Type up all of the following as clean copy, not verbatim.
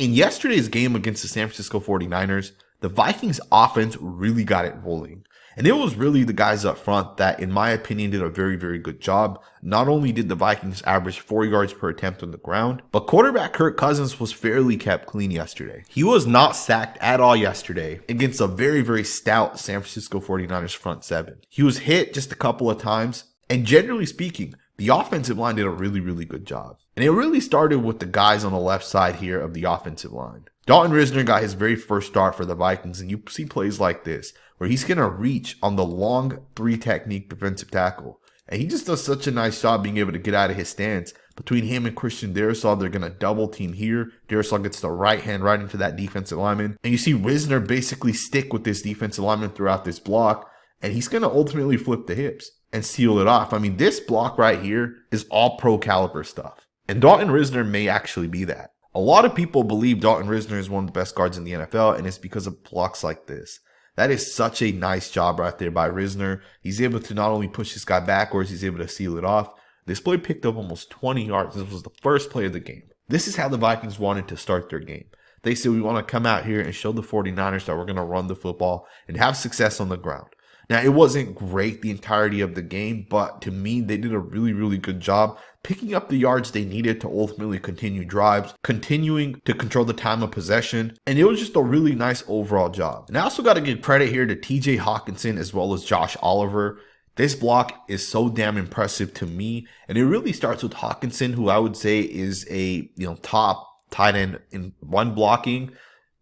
In yesterday's game against the San Francisco 49ers, the Vikings offense really got it rolling. And it was really the guys up front that, in my opinion, did a very, very good job. Not only did the Vikings average 4 yards per attempt on the ground, but quarterback Kirk Cousins was fairly kept clean yesterday. He was not sacked at all yesterday against a very, very stout San Francisco 49ers front seven. He was hit just a couple of times, and generally speaking, the offensive line did a really, really good job. And it really started with the guys on the left side here of the offensive line. Dalton Risner got his very first start for the Vikings, and you see plays like this, where he's going to reach on the long 3 technique defensive tackle. And he just does such a nice job being able to get out of his stance. Between him and Christian Darrisaw, they're going to double team here. Darrisaw gets the right hand right into that defensive lineman. And you see Risner basically stick with this defensive lineman throughout this block, and he's going to ultimately flip the hips and seal it off. I mean, this block right here is all pro caliber stuff. And Dalton Risner may actually be that. A lot of people believe Dalton Risner is one of the best guards in the NFL, and it's because of blocks like this. That is such a nice job right there by Risner. He's able to not only push this guy backwards, he's able to seal it off. This play picked up almost 20 yards. This was the first play of the game. This is how the Vikings wanted to start their game. They said, we want to come out here and show the 49ers that we're going to run the football and have success on the ground. Now, it wasn't great the entirety of the game, but to me, they did a really, really good job picking up the yards they needed to ultimately continue drives, continuing to control the time of possession, and it was just a really nice overall job. And I also got to give credit here to TJ Hawkinson as well as Josh Oliver. This block is so damn impressive to me, and it really starts with Hawkinson, who I would say is a top tight end in run blocking.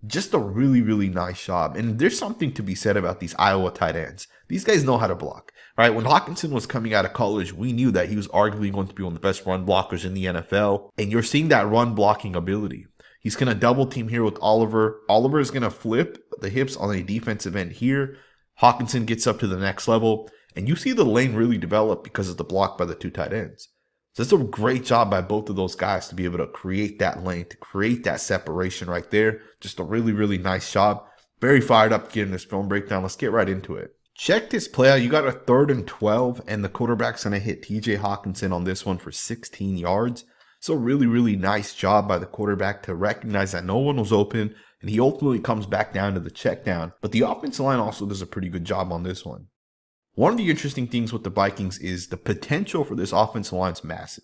Just a really, really nice job. And there's something to be said about these Iowa tight ends. These guys know how to block, right? When Hawkinson was coming out of college, we knew that he was arguably going to be one of the best run blockers in the NFL. And you're seeing that run blocking ability. He's going to double team here with Oliver. Oliver is going to flip the hips on a defensive end here. Hawkinson gets up to the next level. And you see the lane really develop because of the block by the 2 tight ends. So it's a great job by both of those guys to be able to create that lane, to create that separation right there. Just a really, really nice job. Very fired up getting this film breakdown. Let's get right into it. Check this play out. You got a 3rd and 12, and the quarterback's going to hit TJ Hawkinson on this one for 16 yards. So really, really nice job by the quarterback to recognize that no one was open, and he ultimately comes back down to the check down. But the offensive line also does a pretty good job on this one. One of the interesting things with the Vikings is the potential for this offensive line is massive.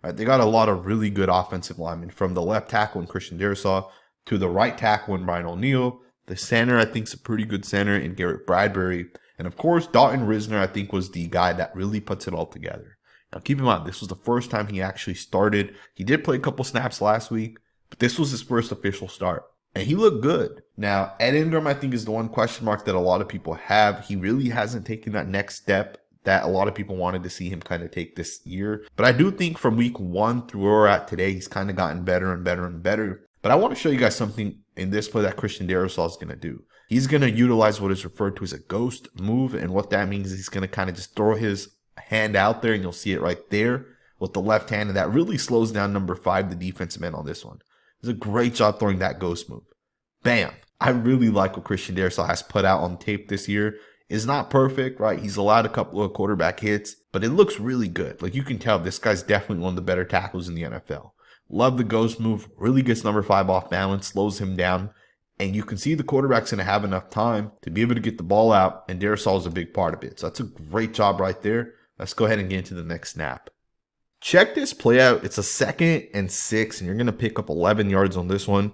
Right, they got a lot of really good offensive linemen, from the left tackle in Christian Darrisaw to the right tackle in Brian O'Neill. The center, I think, is a pretty good center in Garrett Bradbury. And of course, Dalton Risner, I think, was the guy that really puts it all together. Now, keep in mind, this was the first time he actually started. He did play a couple snaps last week, but this was his first official start. And he looked good. Now, Ed Ingram, I think, is the one question mark that a lot of people have. He really hasn't taken that next step that a lot of people wanted to see him kind of take this year. But I do think from week 1 through where we're at today, he's kind of gotten better and better and better. But I want to show you guys something in this play that Christian Darrisaw is going to do. He's going to utilize what is referred to as a ghost move. And what that means is he's going to kind of just throw his hand out there, and you'll see it right there with the left hand. And that really slows down number 5, the defensive end on this one. It's a great job throwing that ghost move. Bam. I really like what Christian Darrisaw has put out on tape this year. It's not perfect, right? He's allowed a couple of quarterback hits, but it looks really good. Like, you can tell this guy's definitely one of the better tackles in the NFL. Love the ghost move. Really gets number 5 off balance, slows him down. And you can see the quarterback's going to have enough time to be able to get the ball out, and Darrisaw is a big part of it. So that's a great job right there. Let's go ahead and get into the next snap. Check this play out. It's a 2nd and 6, and you're going to pick up 11 yards on this one.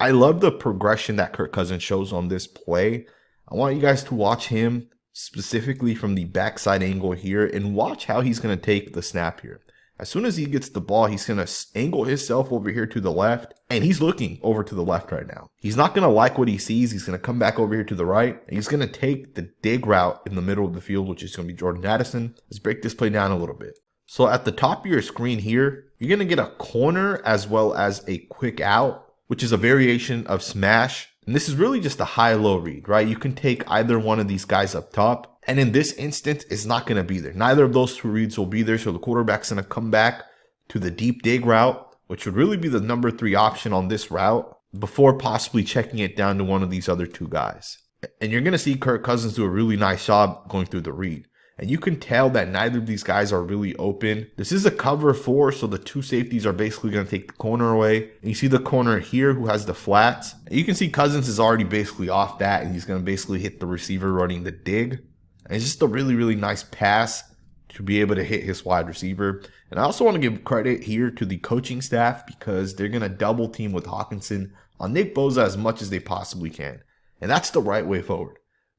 I love the progression that Kirk Cousins shows on this play. I want you guys to watch him specifically from the backside angle here and watch how he's going to take the snap here. As soon as he gets the ball, he's going to angle himself over here to the left, and he's looking over to the left right now. He's not going to like what he sees. He's going to come back over here to the right, and he's going to take the dig route in the middle of the field, which is going to be Jordan Addison. Let's break this play down a little bit. So at the top of your screen here, you're going to get a corner as well as a quick out, which is a variation of smash. And this is really just a high-low read, right? You can take either one of these guys up top. And in this instance, it's not going to be there. Neither of those 2 reads will be there. So the quarterback's going to come back to the deep dig route, which would really be the number 3 option on this route, before possibly checking it down to one of these other 2 guys. And you're going to see Kirk Cousins do a really nice job going through the read. And you can tell that neither of these guys are really open. This is a cover 4, so the 2 safeties are basically going to take the corner away. And you see the corner here who has the flats. And you can see Cousins is already basically off that, and he's going to basically hit the receiver running the dig. And it's just a really, really nice pass to be able to hit his wide receiver. And I also want to give credit here to the coaching staff because they're going to double team with Hawkinson on Nick Bosa as much as they possibly can. And that's the right way forward.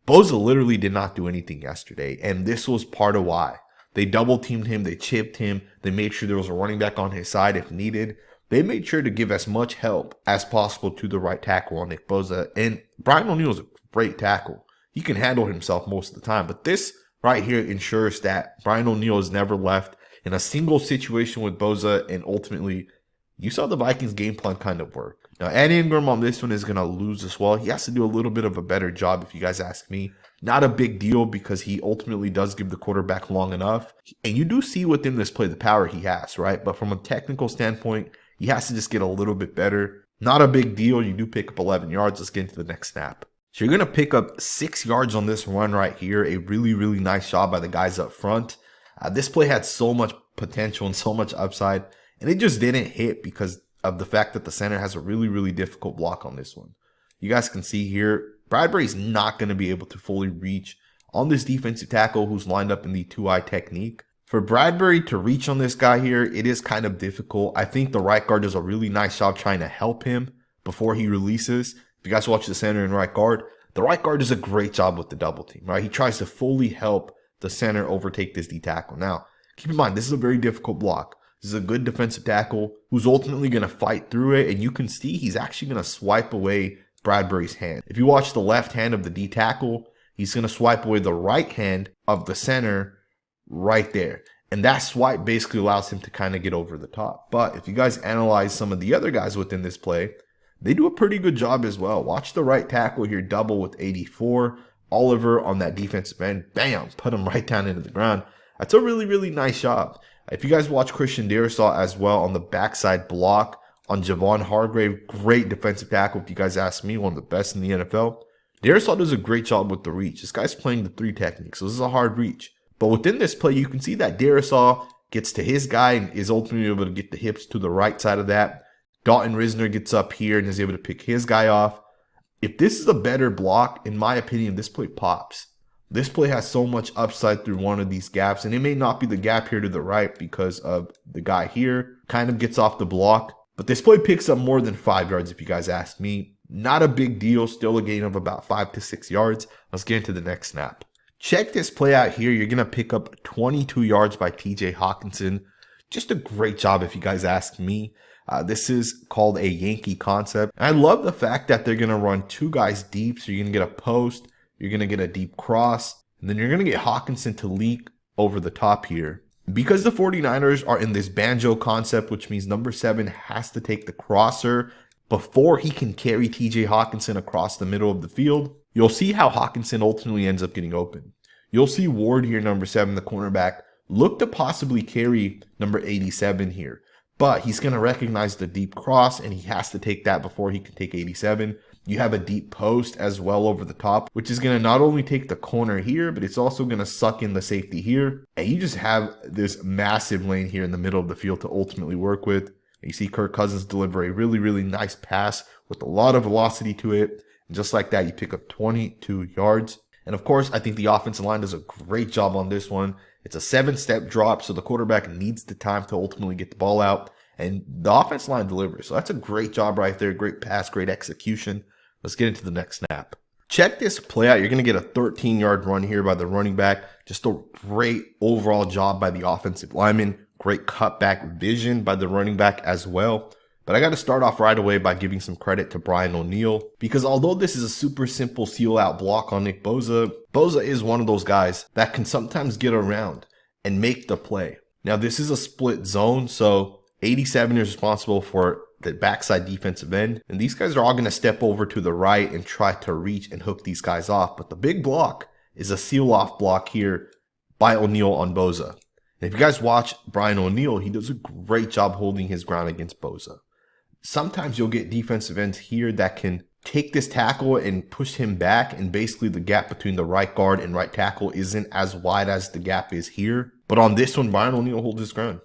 Bosa literally did not do anything yesterday, and this was part of why. They double teamed him, they chipped him, they made sure there was a running back on his side if needed. They made sure to give as much help as possible to the right tackle on Nick Bosa. And Brian O'Neill is a great tackle. He can handle himself most of the time, but this right here ensures that Brian O'Neill is never left in a single situation with Bosa, and ultimately, you saw the Vikings game plan kind of work. Now, Ed Ingram on this one is going to lose as well. He has to do a little bit of a better job, if you guys ask me. Not a big deal because he ultimately does give the quarterback long enough. And you do see within this play the power he has, right? But from a technical standpoint, he has to just get a little bit better. Not a big deal. You do pick up 11 yards. Let's get into the next snap. So you're going to pick up 6 yards on this run right here. A really, really nice job by the guys up front. This play had so much potential and so much upside. And it just didn't hit because of the fact that the center has a really, really difficult block on this one. You guys can see here, Bradbury's not going to be able to fully reach on this defensive tackle who's lined up in the 2-eye technique. For Bradbury to reach on this guy here, it is kind of difficult. I think the right guard does a really nice job trying to help him before he releases. If you guys watch the center and right guard, the right guard does a great job with the double team, right? He tries to fully help the center overtake this D tackle. Now, keep in mind, this is a very difficult block. This is a good defensive tackle who's ultimately going to fight through it. And you can see he's actually going to swipe away Bradbury's hand. If you watch the left hand of the D tackle, he's going to swipe away the right hand of the center right there. And that swipe basically allows him to kind of get over the top. But if you guys analyze some of the other guys within this play, they do a pretty good job as well. Watch the right tackle here double with 84. Oliver on that defensive end, bam, put him right down into the ground. That's a really, really nice job. If you guys watch Christian Darrisaw as well on the backside block on Javon Hargrave, great defensive tackle. If you guys ask me, one of the best in the NFL. Darrisaw does a great job with the reach. This guy's playing the 3 technique, so this is a hard reach. But within this play, you can see that Darrisaw gets to his guy and is ultimately able to get the hips to the right side of that. Dalton Risner gets up here and is able to pick his guy off. If this is a better block, in my opinion, this play pops. This play has so much upside through one of these gaps, and it may not be the gap here to the right because of the guy here kind of gets off the block. But this play picks up more than 5 yards if you guys ask me. Not a big deal, still a gain of about 5 to 6 yards. Let's get into the next snap. Check this play out here. You're going to pick up 22 yards by TJ Hawkinson. Just a great job if you guys ask me. This is called a Yankee concept. And I love the fact that they're going to run 2 guys deep. So you're going to get a post, you're going to get a deep cross, and then you're going to get Hawkinson to leak over the top here. Because the 49ers are in this banjo concept, which means number 7 has to take the crosser before he can carry TJ Hawkinson across the middle of the field, you'll see how Hawkinson ultimately ends up getting open. You'll see Ward here, number 7, the cornerback, look to possibly carry number 87 here. But he's going to recognize the deep cross, and he has to take that before he can take 87. You have a deep post as well over the top, which is going to not only take the corner here, but it's also going to suck in the safety here. And you just have this massive lane here in the middle of the field to ultimately work with. You see Kirk Cousins deliver a really, really nice pass with a lot of velocity to it. And just like that, you pick up 22 yards. And of course, I think the offensive line does a great job on this one. It's a 7-step drop, so the quarterback needs the time to ultimately get the ball out. And the offensive line delivers. So that's a great job right there. Great pass, great execution. Let's get into the next snap. Check this play out. You're going to get a 13-yard run here by the running back. Just a great overall job by the offensive lineman. Great cutback vision by the running back as well. But I got to start off right away by giving some credit to Brian O'Neill. Because although this is a super simple seal out block on Nick Bosa, Bosa is one of those guys that can sometimes get around and make the play. Now this is a split zone, so 87 is responsible for the backside defensive end. And these guys are all going to step over to the right and try to reach and hook these guys off. But the big block is a seal off block here by O'Neill on Bosa. And if you guys watch Brian O'Neill, he does a great job holding his ground against Bosa. Sometimes you'll get defensive ends here that can take this tackle and push him back, and basically the gap between the right guard and right tackle isn't as wide as the gap is here. But on this one, Brian O'Neill holds his ground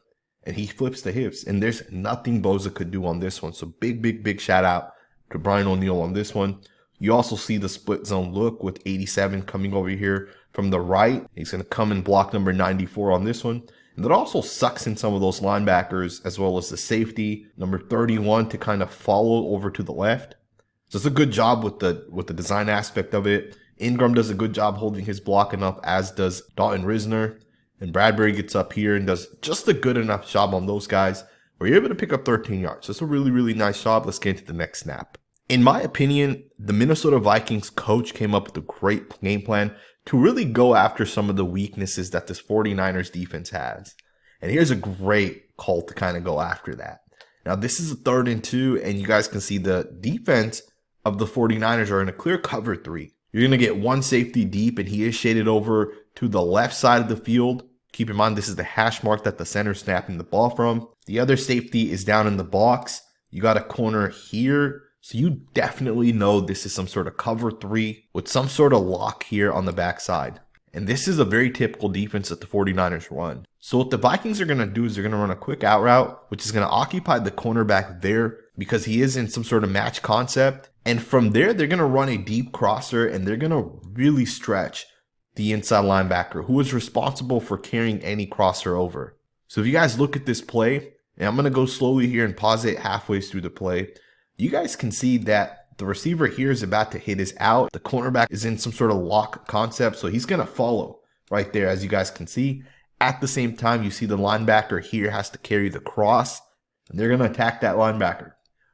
and he flips the hips, and there's nothing Bosa could do on this one. So big shout out to Brian O'Neill on this one. You also see the split zone look with 87 coming over here from the right. He's going to come and block number 94 on this one. And that also sucks in some of those linebackers as well as the safety, number 31, to kind of follow over to the left. So it's a good job with the design aspect of it. Ingram does a good job holding his blocking up, as does Dalton Risner. And Bradbury gets up here and does just a good enough job on those guys where you're able to pick up 13 yards. That's a really nice job. Let's get into the next snap. In my opinion, the Minnesota Vikings coach came up with a great game plan to really go after some of the weaknesses that this 49ers defense has. And here's a great call to kind of go after that. Now, this is a 3rd and 2, and you guys can see the defense of the 49ers are in a clear cover 3. You're going to get one safety deep, and he is shaded over to the left side of the field. Keep in mind, this is the hash mark that the center's snapping the ball from. The other safety is down in the box. You got a corner here. So you definitely know this is some sort of cover 3 with some sort of lock here on the backside. And this is a very typical defense that the 49ers run. So what the Vikings are going to do is they're going to run a quick out route, which is going to occupy the cornerback there because he is in some sort of match concept. And from there, they're going to run a deep crosser, and they're going to really stretch the inside linebacker who is responsible for carrying any crosser over. So if you guys look at this play, and I'm going to go slowly here and pause it halfway through the play, you guys can see that the receiver here is about to hit his out. The cornerback is in some sort of lock concept, so he's going to follow right there, as you guys can see. At the same time, you see the linebacker here has to carry the cross, and they're going to attack that linebacker.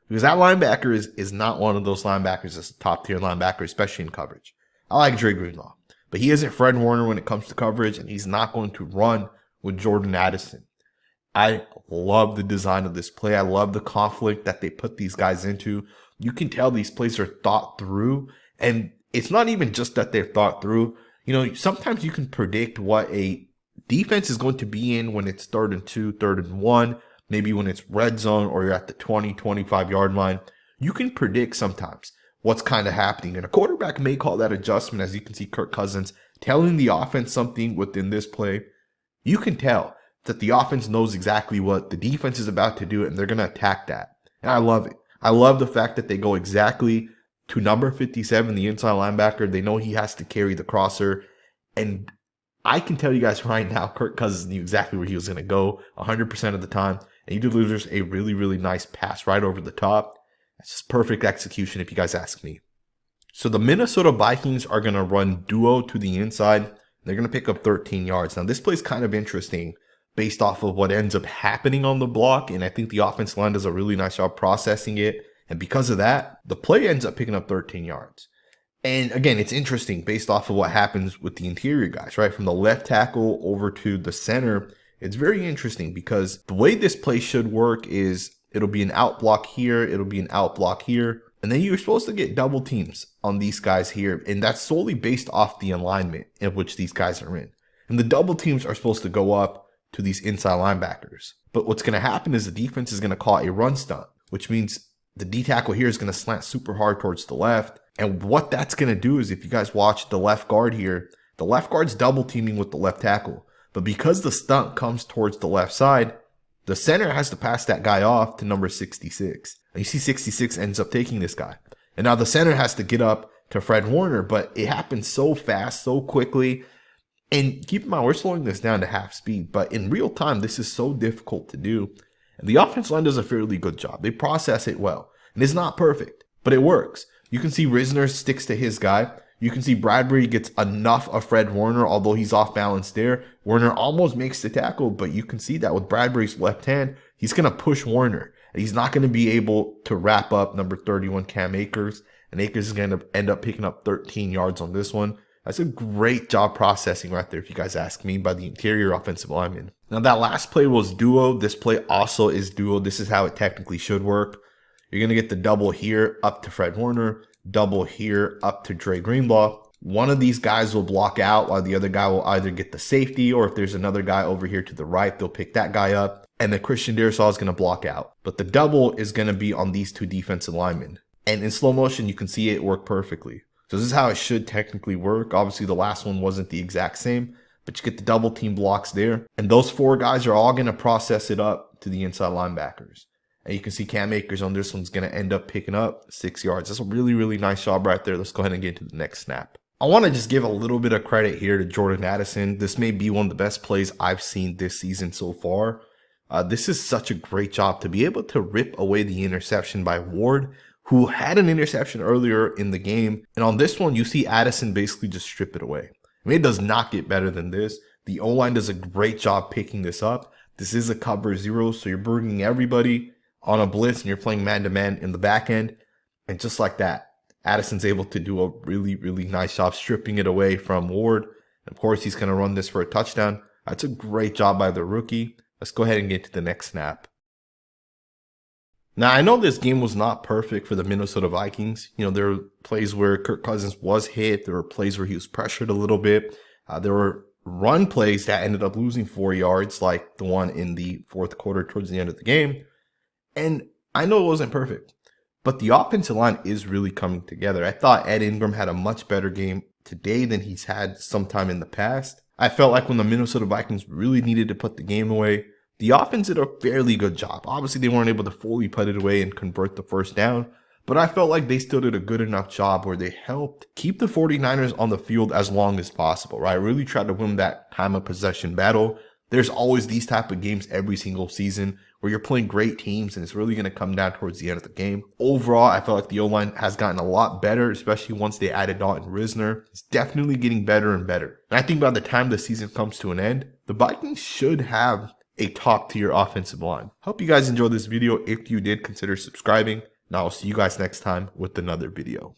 Because that linebacker is not one of those linebackers that's a top-tier linebacker, especially in coverage. I like Dre Greenlaw, but he isn't Fred Warner when it comes to coverage, and he's not going to run with Jordan Addison. I love the design of this play. I love the conflict that they put these guys into. You can tell these plays are thought through, and it's not even just that they're thought through. You know, sometimes you can predict what a defense is going to be in when it's 3rd and 2, 3rd and 1, maybe when it's red zone or you're at the 20, 25 yard line. You can predict sometimes what's kind of happening, and a quarterback may call that adjustment. As you can see, Kirk Cousins telling the offense something within this play. You can tell that the offense knows exactly what the defense is about to do, and they're going to attack that. And I love it. I love the fact that they go exactly to number 57, the inside linebacker. They know he has to carry the crosser. And I can tell you guys right now, Kirk Cousins knew exactly where he was going to go 100% of the time. And he delivers a really nice pass right over the top. That's just perfect execution if you guys ask me. So the Minnesota Vikings are going to run duo to the inside. They're going to pick up 13 yards. Now, this play is kind of interesting based off of what ends up happening on the block, and I think the offensive line does a really nice job processing it, and because of that, the play ends up picking up 13 yards. And again, it's interesting based off of what happens with the interior guys, right? From the left tackle over to the center, it's very interesting because the way this play should work is it'll be an out block here, it'll be an out block here, and then you're supposed to get double teams on these guys here, and that's solely based off the alignment in which these guys are in. And the double teams are supposed to go up to these inside linebackers. But what's going to happen is the defense is going to call a run stunt, which means the D tackle here is going to slant super hard towards the left. And what that's going to do is, if you guys watch the left guard here, the left guard's double teaming with the left tackle. But because the stunt comes towards the left side, the center has to pass that guy off to number 66. And you see 66 ends up taking this guy. And now the center has to get up to Fred Warner, but it happens so fast, so quickly. And keep in mind, we're slowing this down to half speed, but in real time, this is so difficult to do. And the offensive line does a fairly good job. They process it well. And it's not perfect, but it works. You can see Risner sticks to his guy. You can see Bradbury gets enough of Fred Warner, although he's off balance there. Warner almost makes the tackle, but you can see that with Bradbury's left hand, he's going to push Warner. And he's not going to be able to wrap up number 31, Cam Akers. And Akers is going to end up picking up 13 yards on this one. That's a great job processing right there, if you guys ask me, by the interior offensive lineman. Now, that last play was duo. This play also is duo. This is how it technically should work. You're going to get the double here up to Fred Warner, double here up to Dre Greenlaw. One of these guys will block out while the other guy will either get the safety, or if there's another guy over here to the right, they'll pick that guy up. And then Christian Darrisaw is going to block out. But the double is going to be on these two defensive linemen. And in slow motion, you can see it work perfectly. So this is how it should technically work. Obviously, the last one wasn't the exact same, but you get the double team blocks there. And those 4 guys are all going to process it up to the inside linebackers. And you can see Cam Akers on this one's going to end up picking up 6 yards. That's a really, really nice job right there. Let's go ahead and get to the next snap. I want to just give a little bit of credit here to Jordan Addison. This may be one of the best plays I've seen this season so far. This is such a great job to be able to rip away the interception by Ward, who had an interception earlier in the game. And on this one, you see Addison basically just strip it away. I mean, it does not get better than this. The O-line does a great job picking this up. This is a cover 0, so you're bringing everybody on a blitz and you're playing man-to-man in the back end. And just like that, Addison's able to do a really, really nice job stripping it away from Ward. And of course, he's going to run this for a touchdown. That's a great job by the rookie. Let's go ahead and get to the next snap. Now, I know this game was not perfect for the Minnesota Vikings. You know, there were plays where Kirk Cousins was hit. There were plays where he was pressured a little bit. There were run plays that ended up losing 4 yards, like the one in the fourth quarter towards the end of the game. And I know it wasn't perfect, but the offensive line is really coming together. I thought Ed Ingram had a much better game today than he's had sometime in the past. I felt like when the Minnesota Vikings really needed to put the game away, the offense did a fairly good job. Obviously, they weren't able to fully put it away and convert the first down, but I felt like they still did a good enough job where they helped keep the 49ers on the field as long as possible, right? Really tried to win that time of possession battle. There's always these type of games every single season where you're playing great teams and it's really going to come down towards the end of the game. Overall, I felt like the O-line has gotten a lot better, especially once they added Dalton Risner. It's definitely getting better and better. And I think by the time the season comes to an end, the Vikings should have a top tier offensive line. Hope you guys enjoyed this video. If you did, consider subscribing, and I will see you guys next time with another video.